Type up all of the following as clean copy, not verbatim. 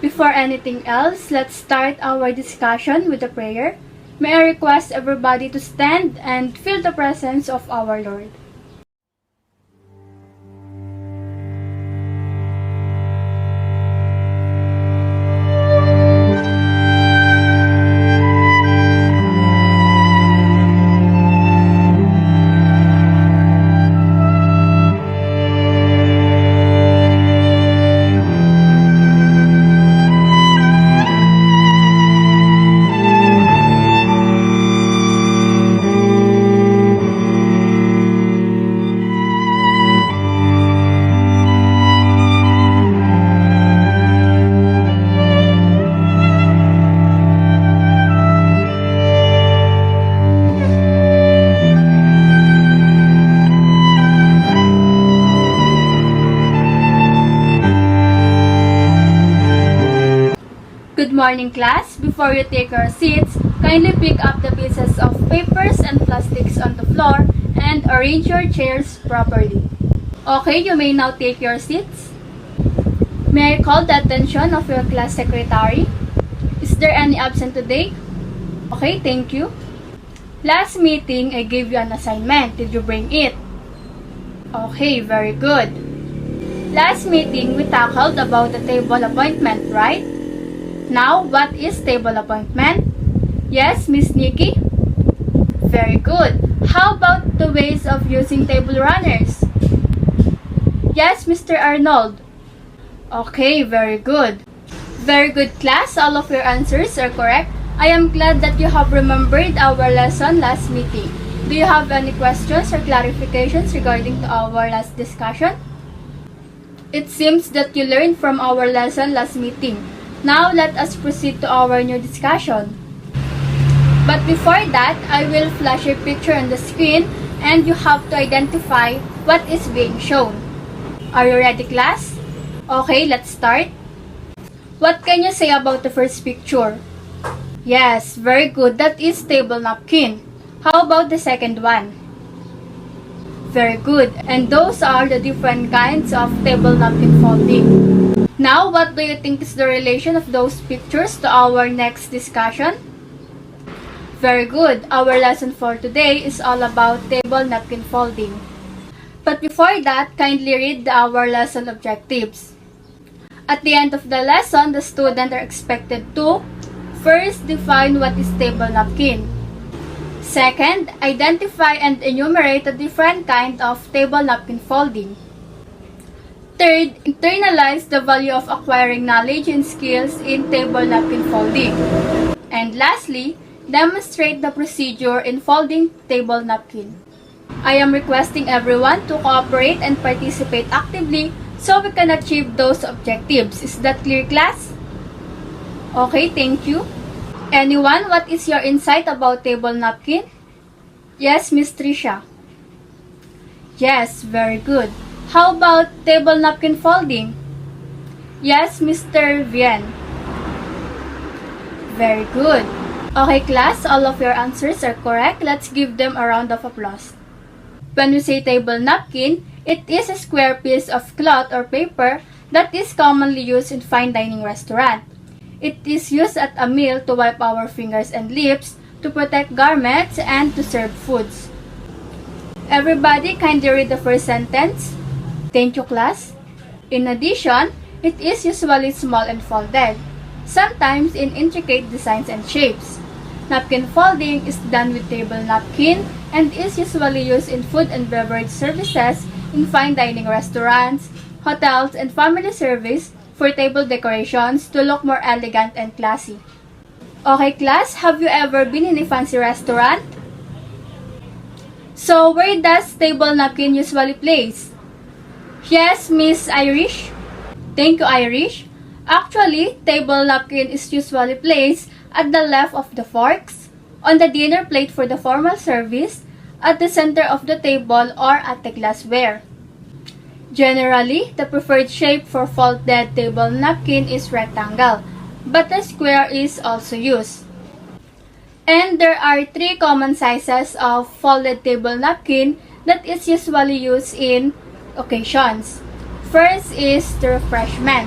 Before anything else, let's start our discussion with a prayer. May I request everybody to stand and feel the presence of our Lord. Good morning, class. Before you take your seats, kindly pick up the pieces of papers and plastics on the floor and arrange your chairs properly. Okay, you may now take your seats. May I call the attention of your class secretary? Is there any absent today? Okay, thank you. Last meeting, I gave you an assignment. Did you bring it? Okay, very good. Last meeting, we tackled about the table appointment, right? Now, what is table appointment? Yes, Miss Nikki? Very good. How about the ways of using table runners? Yes, Mr. Arnold. Okay, very good. Very good, class. All of your answers are correct. I am glad that you have remembered our lesson last meeting. Do you have any questions or clarifications regarding to our last discussion? It seems that you learned from our lesson last meeting. Now, let us proceed to our new discussion. But before that, I will flash a picture on the screen and you have to identify what is being shown. Are you ready, class? Okay, let's start. What can you say about the first picture? Yes, very good. That is table napkin. How about the second one? Very good. And those are the different kinds of table napkin folding. Now, what do you think is the relation of those pictures to our next discussion? Very good. Our lesson for today is all about table napkin folding. But before that, kindly read our lesson objectives. At the end of the lesson, the students are expected to first, define what is table napkin. Second, identify and enumerate the different kind of table napkin folding. Third, internalize the value of acquiring knowledge and skills in table napkin folding. And lastly, demonstrate the procedure in folding table napkin. I am requesting everyone to cooperate and participate actively so we can achieve those objectives. Is that clear, class? Okay, thank you. Anyone, what is your insight about table napkin? Yes, Miss Tricia. Yes, very good. How about table napkin folding? Yes, Mr. Vien. Very good. Okay, class, all of your answers are correct. Let's give them a round of applause. When we say table napkin, it is a square piece of cloth or paper that is commonly used in fine dining restaurant. It is used at a meal to wipe our fingers and lips, to protect garments, and to serve foods. Everybody kindly read the first sentence. Thank you, class. In addition, it is usually small and folded, sometimes in intricate designs and shapes. Napkin folding is done with table napkin and is usually used in food and beverage services, in fine dining restaurants, hotels, and family service for table decorations to look more elegant and classy. Okay, class, have you ever been in a fancy restaurant? So, where does table napkin usually place? Yes, Miss Irish. Thank you, Irish. Actually, table napkin is usually placed at the left of the forks, on the dinner plate for the formal service, at the center of the table, or at the glassware. Generally, the preferred shape for folded table napkin is rectangle, but a square is also used. And there are 3 common sizes of folded table napkin that is usually used in occasions. First is the refreshment.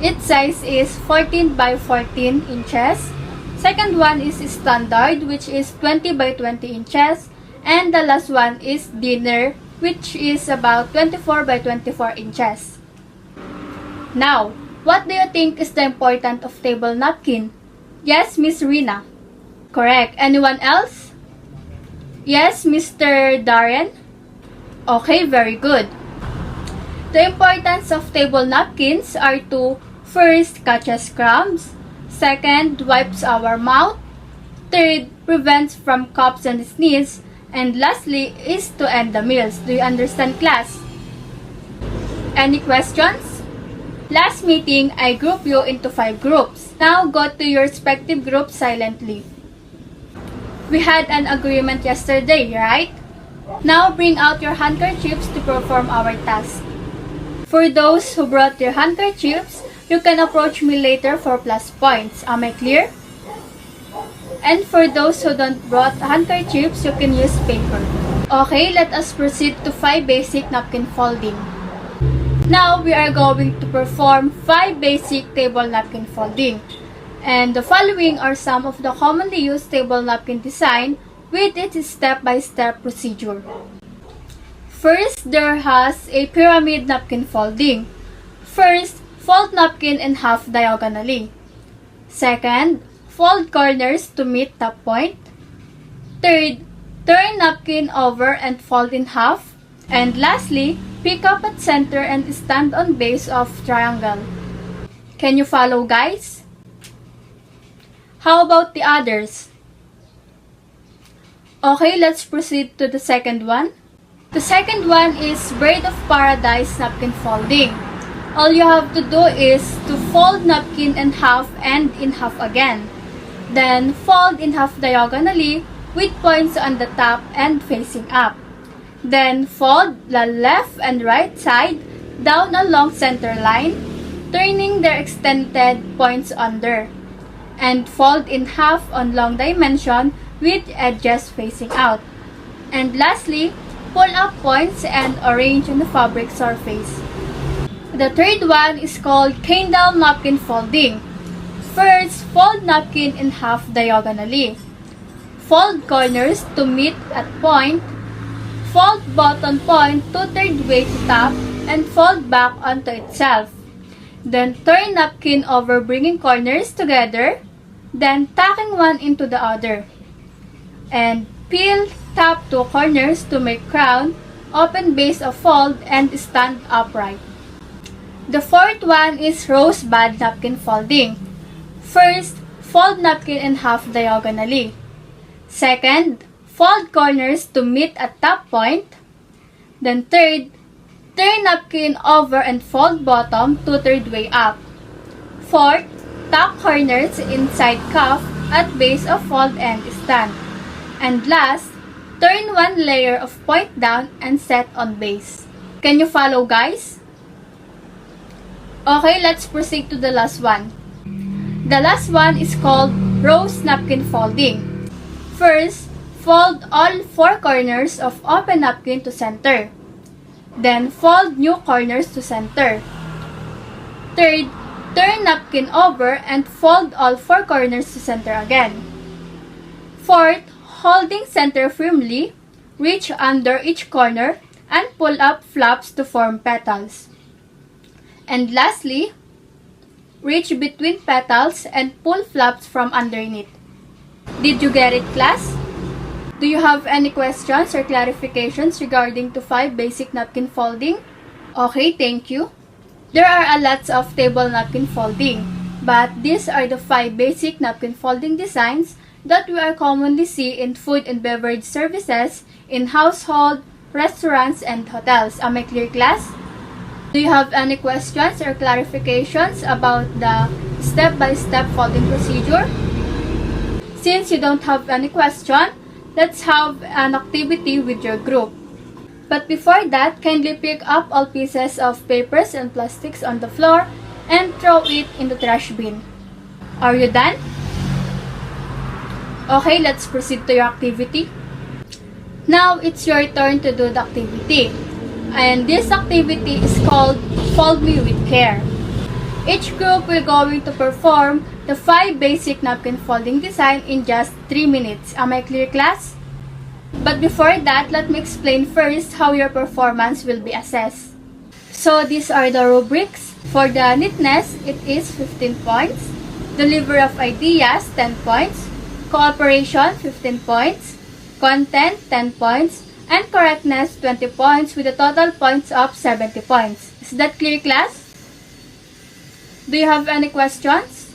Its size is 14 by 14 inches. Second one is standard, which is 20 by 20 inches. And the last one is dinner, which is about 24 by 24 inches. Now, what do you think is the importance of table napkin? Yes, Miss Rina. Correct. Anyone else? Yes, Mr. Darren? Okay, very good. The importance of table napkins are to: first, catches crumbs; second, wipes our mouth; third, prevents from coughs and sneeze; and lastly is to end the meals. Do you understand, class? Any questions? Last meeting, I grouped you into 5 groups. Now go to your respective groups silently. We had an agreement yesterday, right? Now bring out your handkerchiefs to perform our task. For those who brought their handkerchiefs, you can approach me later for plus points. Am I clear? And for those who don't brought handkerchiefs, you can use paper. Okay, let us proceed to 5 basic napkin folding. Now we are going to perform 5 basic table napkin folding. And the following are some of the commonly used table napkin design with its step-by-step procedure. First, there has a pyramid napkin folding. First, fold napkin in half diagonally. Second, fold corners to meet top point. Third, turn napkin over and fold in half. And lastly, pick up at center and stand on base of triangle. Can you follow, guys? How about the others? Okay, let's proceed to the second one. The second one is Bird of Paradise napkin folding. All you have to do is to fold napkin in half and in half again. Then fold in half diagonally with points on the top and facing up. Then fold the left and right side down along center line, turning their extended points under. And fold in half on long dimension with edges facing out. And lastly, pull up points and arrange on the fabric surface. The third one is called candle napkin folding. First, fold napkin in half diagonally. Fold corners to meet at point. Fold bottom point 2/3 way to top and fold back onto itself. Then turn napkin over, bringing corners together, then tacking one into the other. And peel top 2 corners to make crown, open base of fold, and stand upright. The fourth one is rosebud napkin folding. First, fold napkin in half diagonally. Second, fold corners to meet at top point. Then third, turn napkin over and fold bottom 2/3 way up. Fourth, tuck corners inside cuff at base of fold and stand. And last, turn one layer of point down and set on base. Can you follow, guys? Okay, let's proceed to the last one. The last one is called rose napkin folding. First, fold all 4 corners of open napkin to center. Then fold new corners to center. Third, turn napkin over and fold all 4 corners to center again. Fourth, holding center firmly, reach under each corner and pull up flaps to form petals. And lastly, reach between petals and pull flaps from underneath. Did you get it, class? Do you have any questions or clarifications regarding to 5 basic napkin folding? Okay, thank you. There are a lot of table napkin folding, but these are the 5 basic napkin folding designs that we are commonly see in food and beverage services, in household, restaurants, and hotels. Am I clear, class? Do you have any questions or clarifications about the step-by-step folding procedure? Since you don't have any question, let's have an activity with your group. But before that, kindly pick up all pieces of papers and plastics on the floor and throw it in the trash bin. Are you done? Okay, let's proceed to your activity. Now, it's your turn to do the activity. And this activity is called Fold Me With Care. Each group will going to perform the 5 basic napkin folding design in just 3 minutes. Am I clear, class? But before that, let me explain first how your performance will be assessed. So these are the rubrics. For the neatness, it is 15 points. Delivery of ideas, 10 points. Cooperation, 15 points. Content, 10 points. And correctness, 20 points with a total points of 70 points. Is that clear, class? Do you have any questions?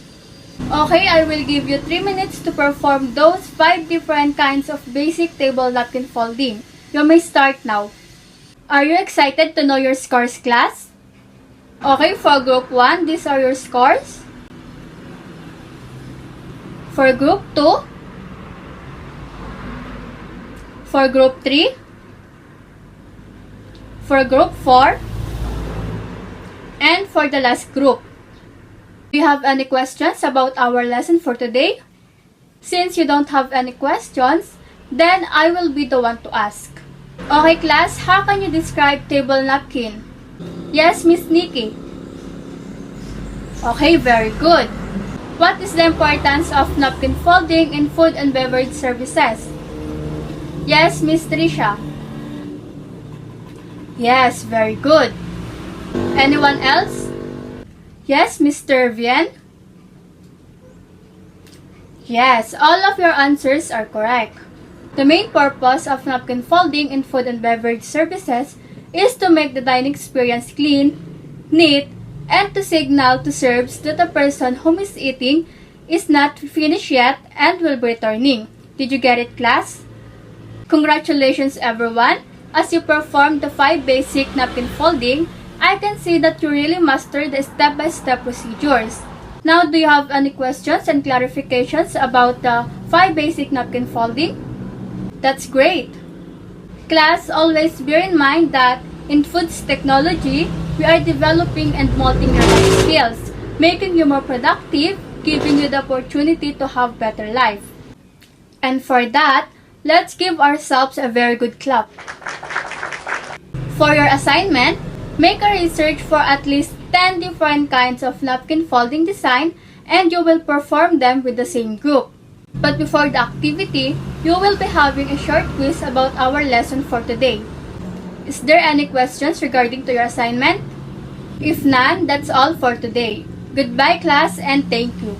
Okay, I will give you 3 minutes to perform those 5 different kinds of basic table napkin folding. You may start now. Are you excited to know your scores, class? Okay, for group 1, these are your scores. For group 2, for group 3, for group 4, and for the last group. Do you have any questions about our lesson for today? Since you don't have any questions, then I will be the one to ask. Okay, class, how can you describe table napkin? Yes, Miss Nikki. Okay, very good. What is the importance of napkin folding in food and beverage services? Yes, Miss Tricia. Yes, very good. Anyone else? Yes, Mr. Vien? Yes, all of your answers are correct. The main purpose of napkin folding in food and beverage services is to make the dining experience clean, neat, and to signal to servers that the person whom is eating is not finished yet and will be returning. Did you get it, class? Congratulations, everyone! As you performed the 5 basic napkin folding, I can see that you really mastered the step-by-step procedures. Now, do you have any questions and clarifications about the 5 basic napkin folding? That's great! Class, always bear in mind that in foods technology, we are developing and molding your life skills, making you more productive, giving you the opportunity to have better life. And for that, let's give ourselves a very good clap. For your assignment, make a research for at least 10 different kinds of napkin folding design and you will perform them with the same group. But before the activity, you will be having a short quiz about our lesson for today. Is there any questions regarding to your assignment? If none, that's all for today. Goodbye, class, and thank you.